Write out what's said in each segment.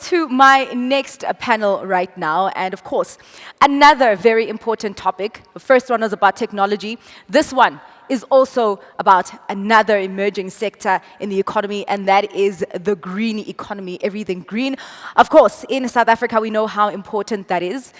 to my next panel right now, and of course, another very important topic. The first one was about technology. This one is also about another emerging sector in the economy, and that is the green economy, everything green. Of course, in South Africa, we know how important that is,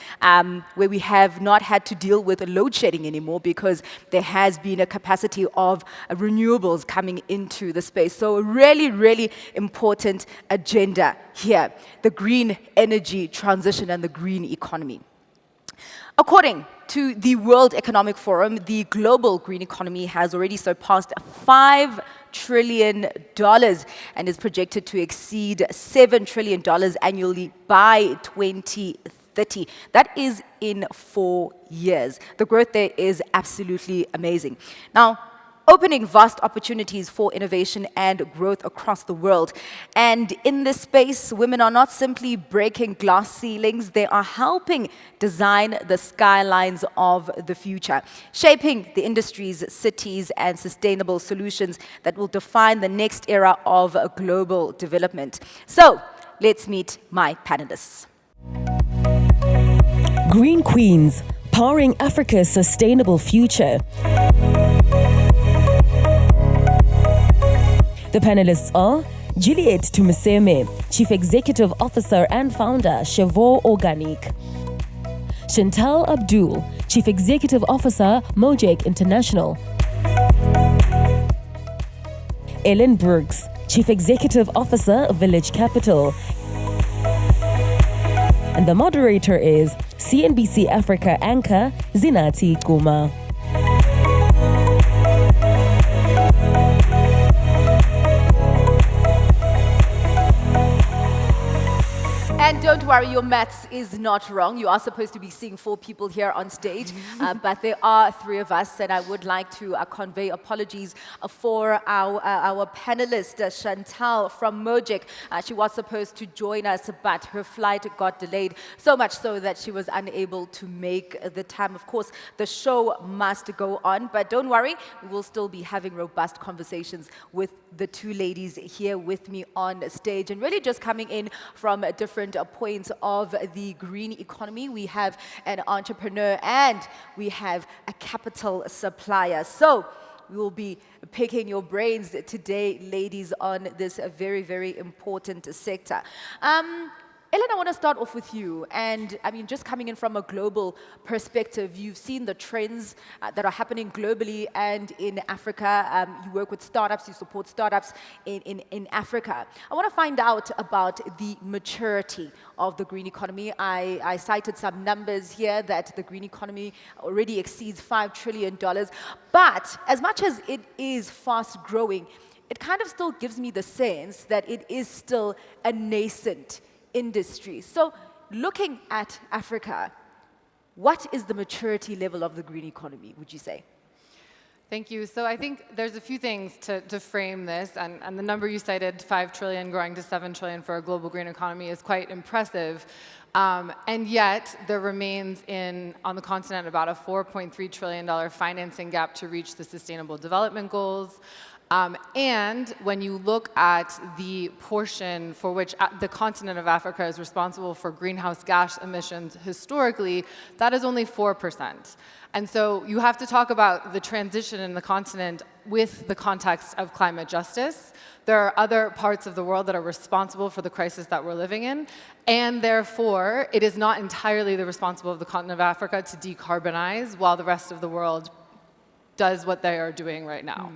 where we have not had to deal with load shedding anymore because there has been a capacity of renewables coming into the space. So a really, really important agenda here, the green energy transition and the green economy. According to the World Economic Forum, the global green economy has already surpassed $5 trillion and is projected to exceed $7 trillion annually by 2030. That is in 4 years. The growth there is absolutely amazing. Now, opening vast opportunities for innovation and growth across the world. And in this space, women are not simply breaking glass ceilings, they are helping design the skylines of the future, shaping the industries, cities, and sustainable solutions that will define the next era of global development. So, let's meet my panelists. Green Queens, powering Africa's sustainable future. The panelists are Juliet Tumuseme, Chief Executive Officer and Founder, Chevaux Organique. Chantal Abdul, Chief Executive Officer, Mojek International. Ellen Brooks, Chief Executive Officer, Village Capital. And the moderator is CNBC Africa anchor, Zinati Kuma. And don't worry, your maths is not wrong. You are supposed to be seeing 4 people here on stage, but there are 3 of us, and I would like to convey apologies for our panelist, Chantal from Mojek. She was supposed to join us, but her flight got delayed, so much so that she was unable to make the time. Of course, the show must go on, but don't worry, we will still be having robust conversations with the 2 ladies here with me on stage, and really just coming in from different points of the green economy. We have an entrepreneur and we have a capital supplier. So we will be picking your brains today, ladies, on this very, very important sector. Ellen, I want to start off with you. And I mean, just coming in from a global perspective, you've seen the trends that are happening globally and in Africa. You work with startups, you support startups in Africa. I want to find out about the maturity of the green economy. I cited some numbers here that the green economy already exceeds $5 trillion. But as much as it is fast growing, it kind of still gives me the sense that it is still a nascent industry. So looking at Africa, what is the maturity level of the green economy, would you say? Thank you. So I think there's a few things to frame this, and the number you cited, 5 trillion growing to 7 trillion for a global green economy, is quite impressive. And yet, there remains on the continent about a $4.3 trillion financing gap to reach the Sustainable Development Goals. And when you look at the portion for which the continent of Africa is responsible for greenhouse gas emissions historically, that is only 4%. And so you have to talk about the transition in the continent with the context of climate justice. There are other parts of the world that are responsible for the crisis that we're living in, and therefore it is not entirely the responsibility of the continent of Africa to decarbonize while the rest of the world does what they are doing right now.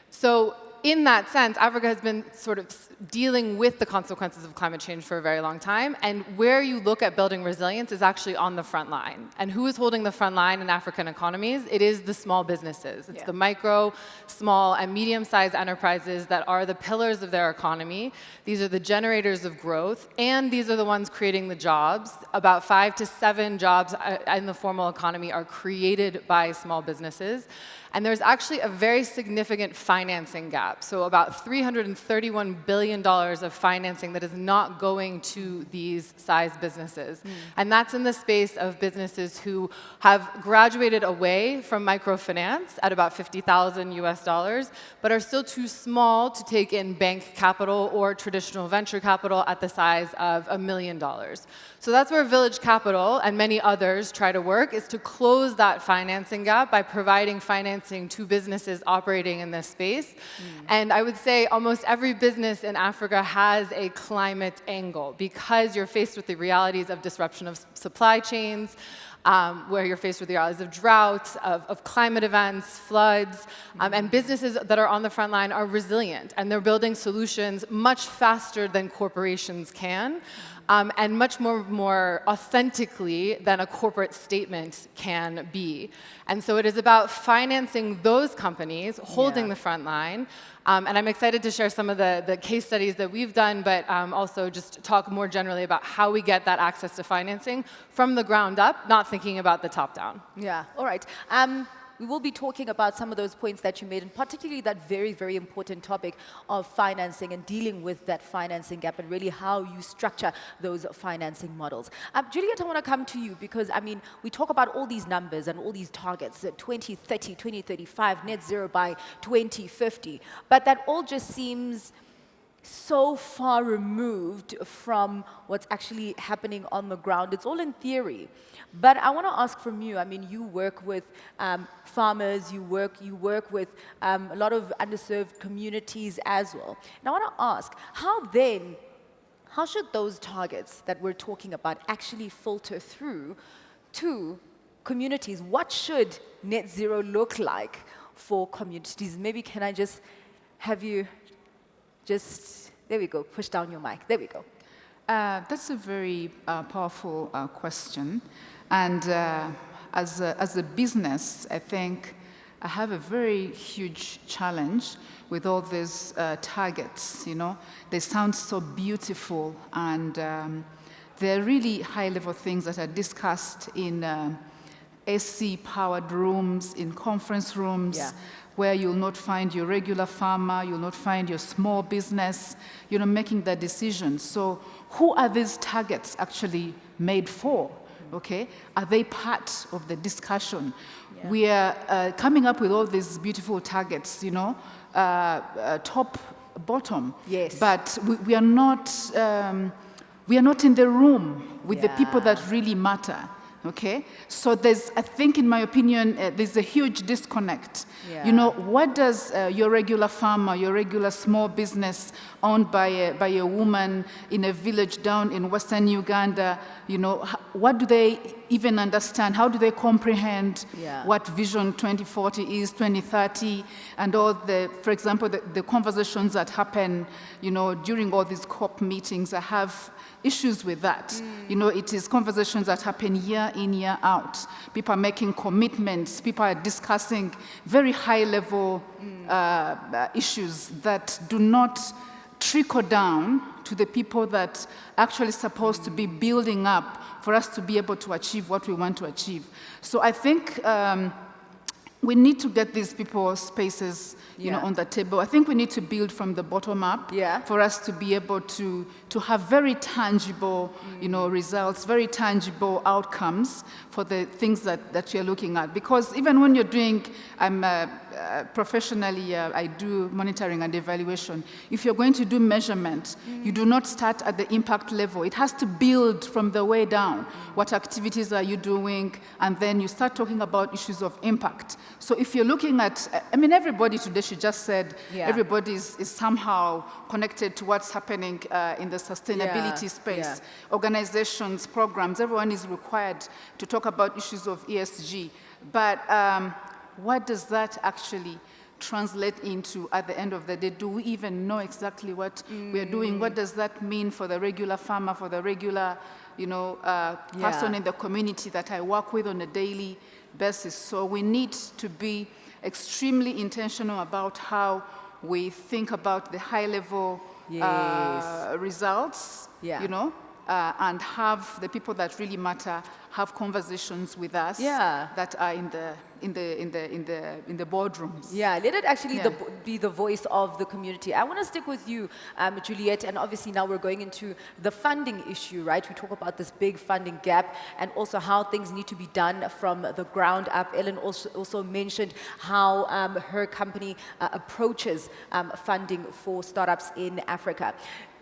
So in that sense, Africa has been sort of dealing with the consequences of climate change for a very long time, and where you look at building resilience is actually on the front line. And who is holding the front line in African economies? It is the small businesses. It's the micro, small, and medium-sized enterprises that are the pillars of their economy. These are the generators of growth, and these are the ones creating the jobs. About 5 to 7 jobs in the formal economy are created by small businesses. And there's actually a very significant financing gap gap. So about $331 billion of financing that is not going to these size businesses. And that's in the space of businesses who have graduated away from microfinance at about $50,000 US, but are still too small to take in bank capital or traditional venture capital at the size of $1 million. So that's where Village Capital and many others try to work, is to close that financing gap by providing financing to businesses operating in this space. And I would say almost every business in Africa has a climate angle, because you're faced with the realities of disruption of supply chains, where you're faced with the realities of drought, of climate events, floods, and businesses that are on the front line are resilient, and they're building solutions much faster than corporations can, and much more authentically than a corporate statement can be. And so it is about financing those companies, holding the front line. And I'm excited to share some of the case studies that we've done, but also just talk more generally about how we get that access to financing from the ground up, not thinking about the top down. Yeah, all right. We will be talking about some of those points that you made, and particularly that very, very important topic of financing and dealing with that financing gap, and really how you structure those financing models. Juliet, I want to come to you because, I mean, we talk about all these numbers and all these targets, 2030, 2035, net zero by 2050, but that all just seems so far removed from what's actually happening on the ground. It's all in theory. But I want to ask from you, I mean, you work with farmers, you work with a lot of underserved communities as well. And I want to ask, how should those targets that we're talking about actually filter through to communities? What should net zero look like for communities? Maybe can I just have you there we go, push down your mic. There we go. That's a very powerful question. And as a business, I think I have a very huge challenge with all these targets, you know. They sound so beautiful, and they're really high-level things that are discussed in AC-powered rooms, in conference rooms, where you'll not find your regular farmer, you'll not find your small business, you know, making that decision. So who are these targets actually made for? Okay, are they part of the discussion? We are coming up with all these beautiful targets, you know, top, bottom. Yes. But we are not in the room with the people that really matter. Okay, so I think, in my opinion, there's a huge disconnect. You know, what does your regular farmer, your regular small business owned by a woman in a village down in Western Uganda, you know, what do they even understand? How do they comprehend what Vision 2040 is, 2030, and all for example, the conversations that happen, you know, during all these COP meetings? I have issues with that. You know, it is conversations that happen year in, year out. People are making commitments. People are discussing very high-level issues that do not trickle down to the people that actually supposed to be building up for us to be able to achieve what we want to achieve. So I think we need to get these people spaces, you know, on the table. I think we need to build from the bottom up for us to be able to have very tangible, you know, results, very tangible outcomes for the things that you're looking at. Because even when you're doing, professionally, I do monitoring and evaluation. If you're going to do measurement, you do not start at the impact level. It has to build from the way down. What activities are you doing? And then you start talking about issues of impact. So if you're looking at, I mean, everybody today, she just said, everybody is somehow connected to what's happening in the sustainability space. Organizations, programs, everyone is required to talk about issues of ESG. But what does that actually translate into at the end of the day? Do we even know exactly what we are doing? What does that mean for the regular farmer, for the regular, you know, person in the community that I work with on a daily basis? So we need to be extremely intentional about how we think about the high-level results, you know, and have the people that really matter have conversations with us that are in the boardrooms. Yeah, let it actually Yeah. be the voice of the community. I want to stick with you, Juliet, and obviously now we're going into the funding issue, right? We talk about this big funding gap and also how things need to be done from the ground up. Ellen also mentioned how her company approaches funding for startups in Africa.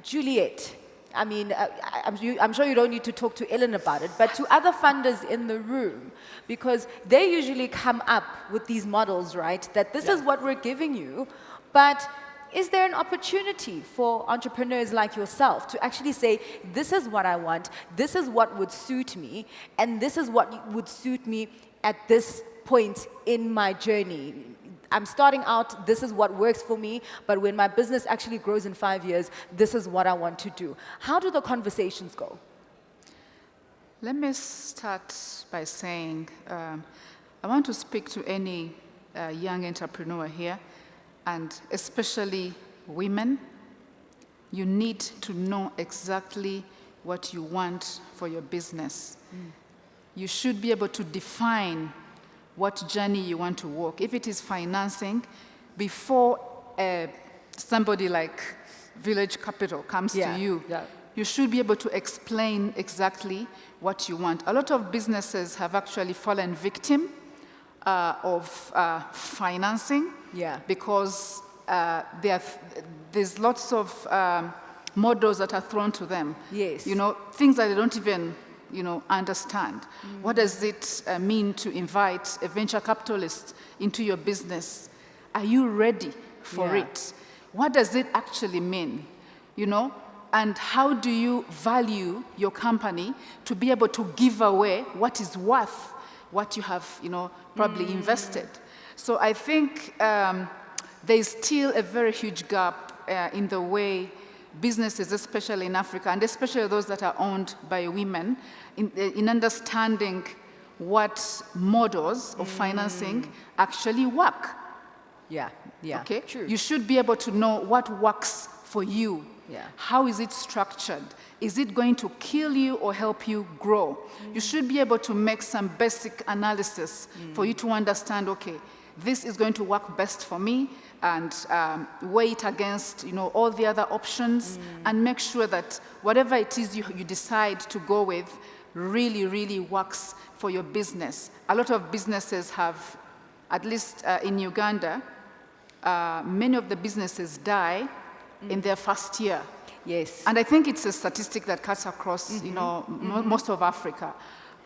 Juliet, I mean, I'm sure you don't need to talk to Ellen about it, but to other funders in the room, because they usually come up with these models, right, that this is what we're giving you, but is there an opportunity for entrepreneurs like yourself to actually say, this is what I want, this is what would suit me, and this is what would suit me at this point in my journey? I'm starting out, this is what works for me, but when my business actually grows in 5 years, this is what I want to do. How do the conversations go? Let me start by saying, I want to speak to any young entrepreneur here, and especially women. You need to know exactly what you want for your business. You should be able to define what journey you want to walk. If it is financing, before somebody like Village Capital comes to you, you should be able to explain exactly what you want. A lot of businesses have actually fallen victim of financing because there's lots of models that are thrown to them. Yes. You know, things that they don't even understand. What does it mean to invite a venture capitalist into your business? Are you ready for it? What does it actually mean? And how do you value your company to be able to give away what is worth what you have, probably invested? So I think there's still a very huge gap in the way businesses, especially in Africa, and especially those that are owned by women, in understanding what models of financing actually work. Okay? True. You should be able to know what works for you. How is it structured? Is it going to kill you or help you grow? You should be able to make some basic analysis for you to understand, okay, this is going to work best for me, and weigh it against all the other options, and make sure that whatever it is you decide to go with really, really works for your business. A lot of businesses have, at least in Uganda, many of the businesses die in their first year. Yes. And I think it's a statistic that cuts across most of Africa.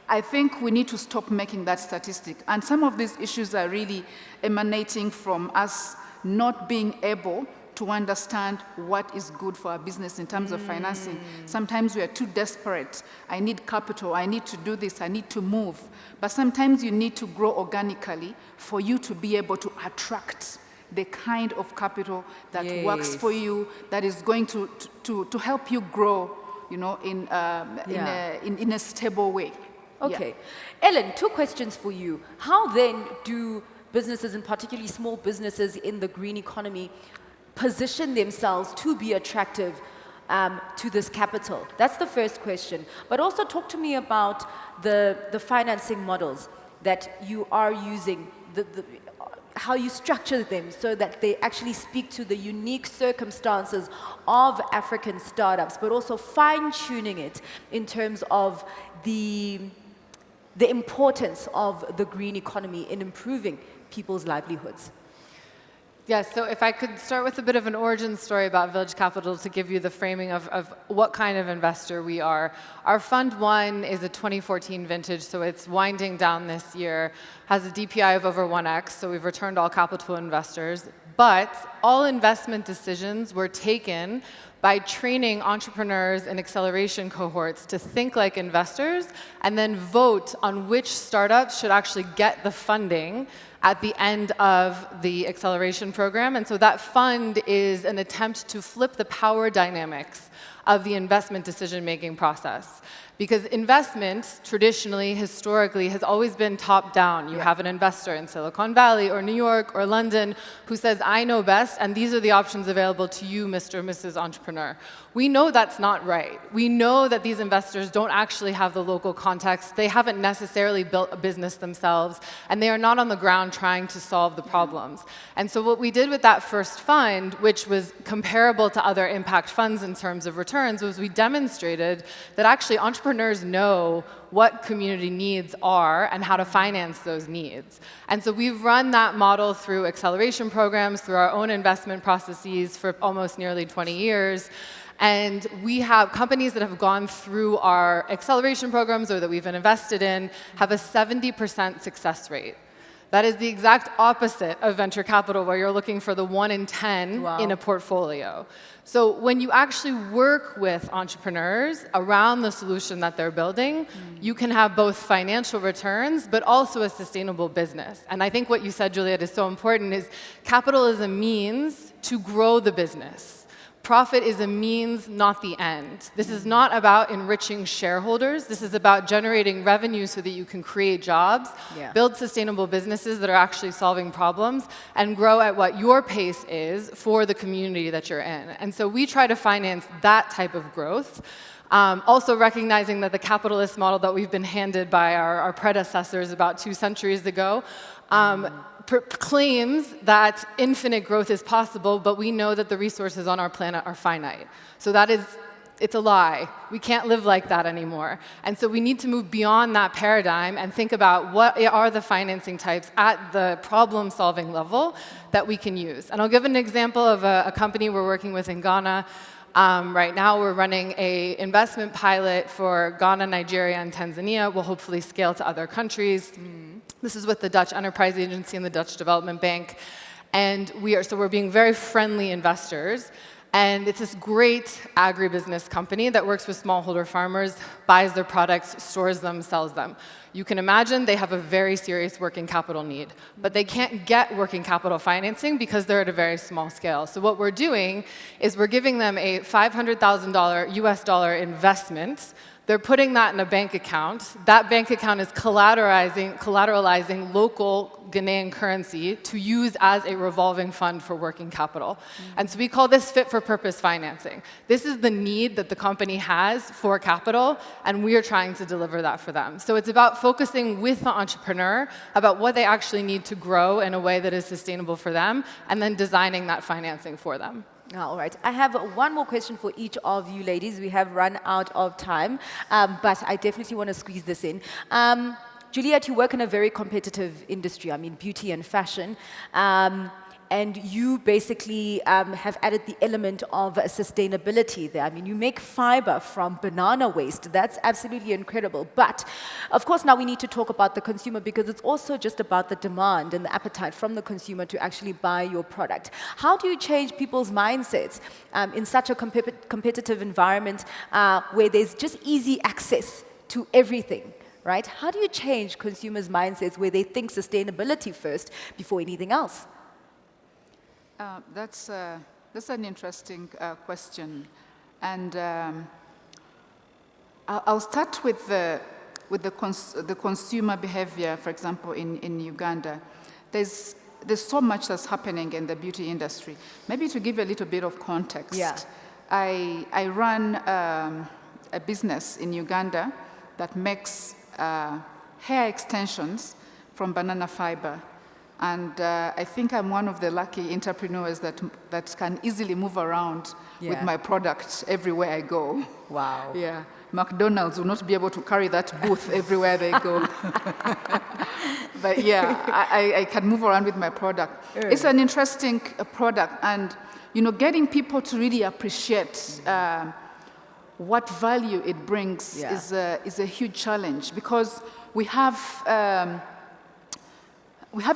I think we need to stop making that statistic. And some of these issues are really emanating from us not being able to understand what is good for our business in terms of financing. Sometimes we are too desperate. I need capital, I need to do this, I need to move. But sometimes you need to grow organically for you to be able to attract the kind of capital that works for you, that is going to help you grow, in a stable way. Okay. Ellen, 2 questions for you. How then do businesses, and particularly small businesses in the green economy, position themselves to be attractive to this capital? That's the first question. But also talk to me about the financing models that you are using, how you structure them so that they actually speak to the unique circumstances of African startups, but also fine-tuning it in terms of the importance of the green economy in improving people's livelihoods. Yes, so if I could start with a bit of an origin story about Village Capital to give you the framing of what kind of investor we are. Our Fund 1 is a 2014 vintage, so it's winding down this year, has a DPI of over 1x, so we've returned all capital investors. But all investment decisions were taken by training entrepreneurs and acceleration cohorts to think like investors and then vote on which startups should actually get the funding at the end of the acceleration program. And so that fund is an attempt to flip the power dynamics of the investment decision-making process. Because investment, traditionally, historically, has always been top-down. You have an investor in Silicon Valley or New York or London who says, I know best, and these are the options available to you, Mr. or Mrs. Entrepreneur. We know that's not right. We know that these investors don't actually have the local context. They haven't necessarily built a business themselves, and they are not on the ground trying to solve the problems. And so what we did with that first fund, which was comparable to other impact funds in terms of returns, was we demonstrated that actually entrepreneurs know what community needs are and how to finance those needs. And so we've run that model through acceleration programs, through our own investment processes for almost nearly 20 years. And we have companies that have gone through our acceleration programs or that we've invested in have a 70% success rate. That is the exact opposite of venture capital, where you're looking for the 1 in 10 in a portfolio. So when you actually work with entrepreneurs around the solution that they're building, you can have both financial returns, but also a sustainable business. And I think what you said, Juliet, is so important, is capital is a means to grow the business. Profit is a means, not the end. This is not about enriching shareholders. This is about generating revenue so that you can create jobs, build sustainable businesses that are actually solving problems, and grow at what your pace is for the community that you're in. And so we try to finance that type of growth. Also recognizing that the capitalist model that we've been handed by our predecessors about 2 centuries ago claims that infinite growth is possible, but we know that the resources on our planet are finite. So it's a lie. We can't live like that anymore. And so we need to move beyond that paradigm and think about what are the financing types at the problem-solving level that we can use. And I'll give an example of a company we're working with in Ghana. Right now, we're running an investment pilot for Ghana, Nigeria, and Tanzania. We'll hopefully scale to other countries. This is with the Dutch Enterprise Agency and the Dutch Development Bank. And we're being very friendly investors. And it's this great agribusiness company that works with smallholder farmers, buys their products, stores them, sells them. You can imagine they have a very serious working capital need, but they can't get working capital financing because they're at a very small scale. So what we're doing is we're giving them a $500,000 US dollar investment. They're putting that in a bank account. That bank account is collateralizing local Ghanaian currency to use as a revolving fund for working capital. And so we call this fit-for-purpose financing. This is the need that the company has for capital, and we are trying to deliver that for them. So it's about focusing with the entrepreneur about what they actually need to grow in a way that is sustainable for them, and then designing that financing for them. All right. I have one more question for each of you ladies. We have run out of time, but I definitely want to squeeze this in. Juliet, you work in a very competitive industry, I mean, beauty and fashion. And you basically have added the element of sustainability there. I mean, you make fiber from banana waste. That's absolutely incredible. But, of course, now we need to talk about the consumer, because it's also just about the demand and the appetite from the consumer to actually buy your product. How do you change people's mindsets in such a competitive environment where there's just easy access to everything? Right? How do you change consumers' mindsets where they think sustainability first before anything else? That's an interesting question, and I'll start with the consumer behavior. For example, in Uganda, there's so much that's happening in the beauty industry. Maybe to give a little bit of context, I run a business in Uganda that makes hair extensions from banana fiber. And I think I'm one of the lucky entrepreneurs that can easily move around with my product everywhere I go. Wow. Yeah. McDonald's will not be able to carry that booth everywhere they go. But yeah, I can move around with my product. It's an interesting product, and getting people to really appreciate what value it brings is a huge challenge, because we have a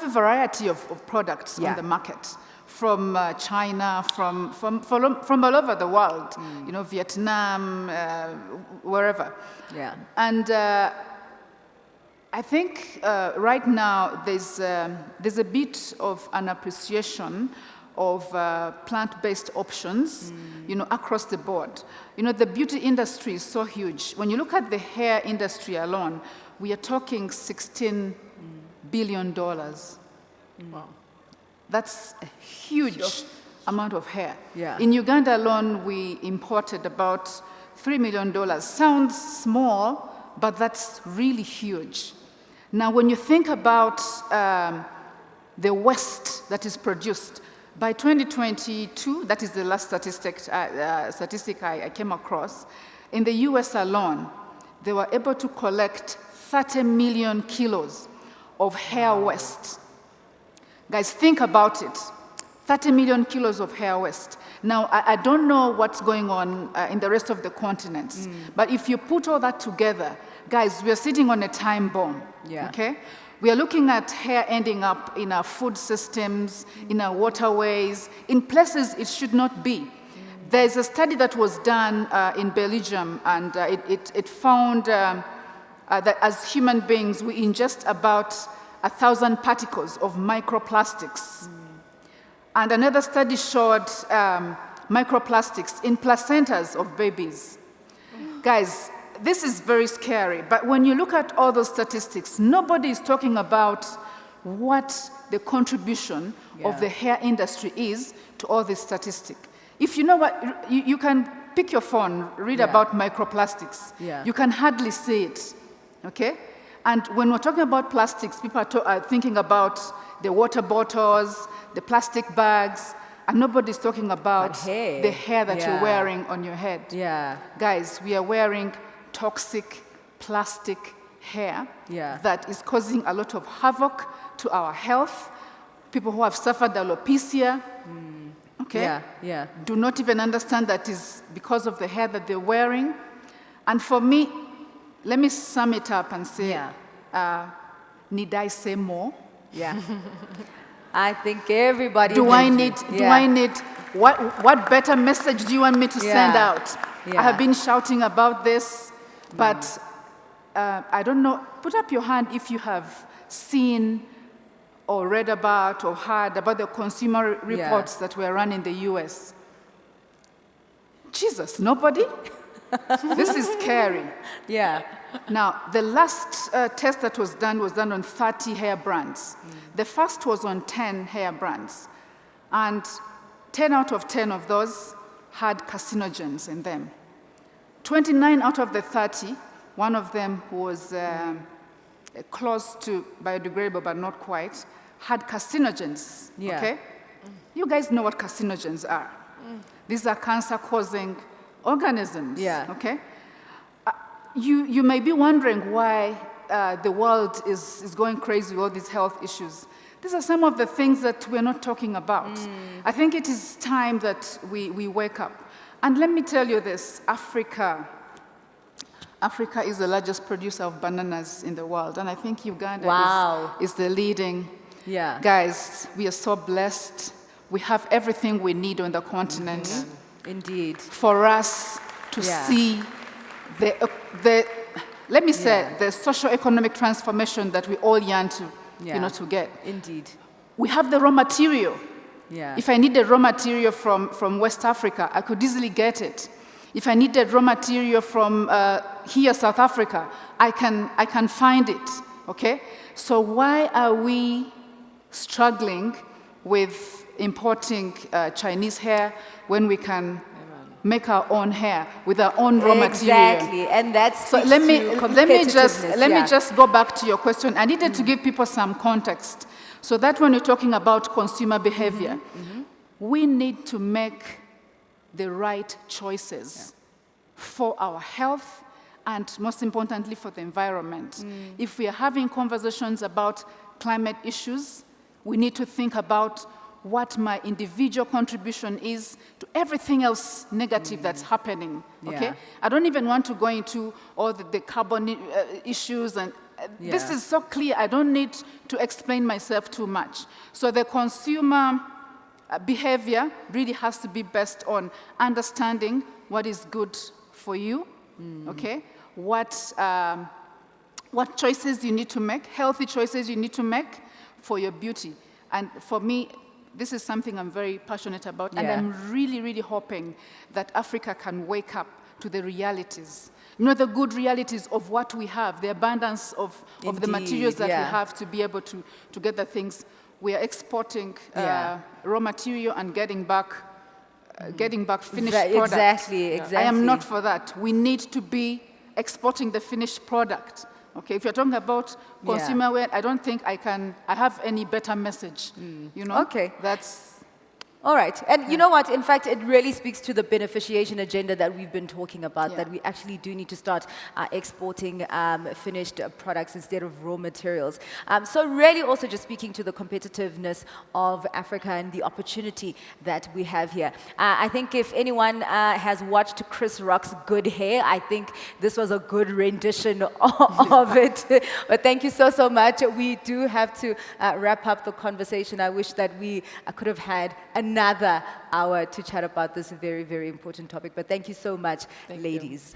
variety of products on the market, from China, from all over the world, Vietnam, wherever. Yeah. And I think right now there's a bit of an appreciation of plant-based options, across the board. The beauty industry is so huge. When you look at the hair industry alone, we are talking $16 billion. Wow. That's a huge amount of hair. Yeah. In Uganda alone, we imported about $3 million. Sounds small, but that's really huge. Now, when you think about the waste that is produced, by 2022, that is the last statistic I came across, in the US alone, they were able to collect 30 million kilos of hair waste. Guys, think about it. 30 million kilos of hair waste. Now, I don't know what's going on in the rest of the continents, but if you put all that together, guys, we are sitting on a time bomb, okay? We are looking at hair ending up in our food systems, in our waterways, in places it should not be. There's a study that was done in Belgium, and it found that as human beings, we ingest about 1,000 particles of microplastics. And another study showed microplastics in placentas of babies. Guys, this is very scary, but when you look at all those statistics, nobody is talking about what the contribution of the hair industry is to all this statistic. If you know what, you can pick your phone, read about microplastics. You can hardly see it, okay? And when we're talking about plastics, people are thinking about the water bottles, the plastic bags, and nobody's talking about the hair that you're wearing on your head. Guys, we are wearing toxic plastic hair that is causing a lot of havoc to our health. People who have suffered alopecia, do not even understand that is because of the hair that they're wearing. And for me, let me sum it up and say, need I say more? I think everybody do I need, what better message do you want me to send out? I have been shouting about this, but I don't know, put up your hand if you have seen or read about or heard about the consumer reports that were run in the US. Jesus, nobody? This is scary. Now, the last test that was done on 30 hair brands. The first was on 10 hair brands. And 10 out of 10 of those had carcinogens in them. 29 out of the 30, one of them was close to biodegradable, but not quite, had carcinogens, okay? You guys know what carcinogens are. These are cancer-causing organisms, okay? You may be wondering why the world is going crazy with all these health issues. These are some of the things that we're not talking about. I think it is time that we wake up. And let me tell you this, Africa is the largest producer of bananas in the world, and I think Uganda is the leading. Guys, we are so blessed. We have everything we need on the continent. Indeed. For us to see let me say, the socio-economic transformation that we all yearn to, to get. Indeed. We have the raw material. If I need the raw material from West Africa, I could easily get it. If I need the raw material from here, South Africa, I can find it, okay? So why are we struggling with importing Chinese hair when we can make our own hair with our own raw material? Exactly, and that's so let me just go back to your question. I needed to give people some context, so that when you're talking about consumer behavior, we need to make the right choices for our health and, most importantly, for the environment. If we are having conversations about climate issues, we need to think about what my individual contribution is to everything else negative that's happening, okay? I don't even want to go into all the carbon issues, and this is so clear. I don't need to explain myself too much. So the consumer behavior really has to be based on understanding what is good for you, okay? What choices you need to make, healthy choices you need to make for your beauty. And for me, this is something I'm very passionate about, and Yeah. I'm really, really hoping that Africa can wake up to the realities. You know, the good realities of what we have, the abundance of the materials Indeed, that yeah. we have to be able to get the things. We are exporting Yeah. raw material and getting back finished product. Exactly, exactly. I am not for that. We need to be exporting the finished product. Okay, if you're talking about consumer wear, I don't think I have any better message. You know? Okay. That's All right. And you know what? In fact, it really speaks to the beneficiation agenda that we've been talking about, Yeah. that we actually do need to start exporting finished products instead of raw materials. So really also just speaking to the competitiveness of Africa and the opportunity that we have here. I think if anyone has watched Chris Rock's Good Hair, I think this was a good rendition of it. But thank you so much. We do have to wrap up the conversation. I wish that we could have had another hour to chat about this very, very important topic. But thank you so much, ladies.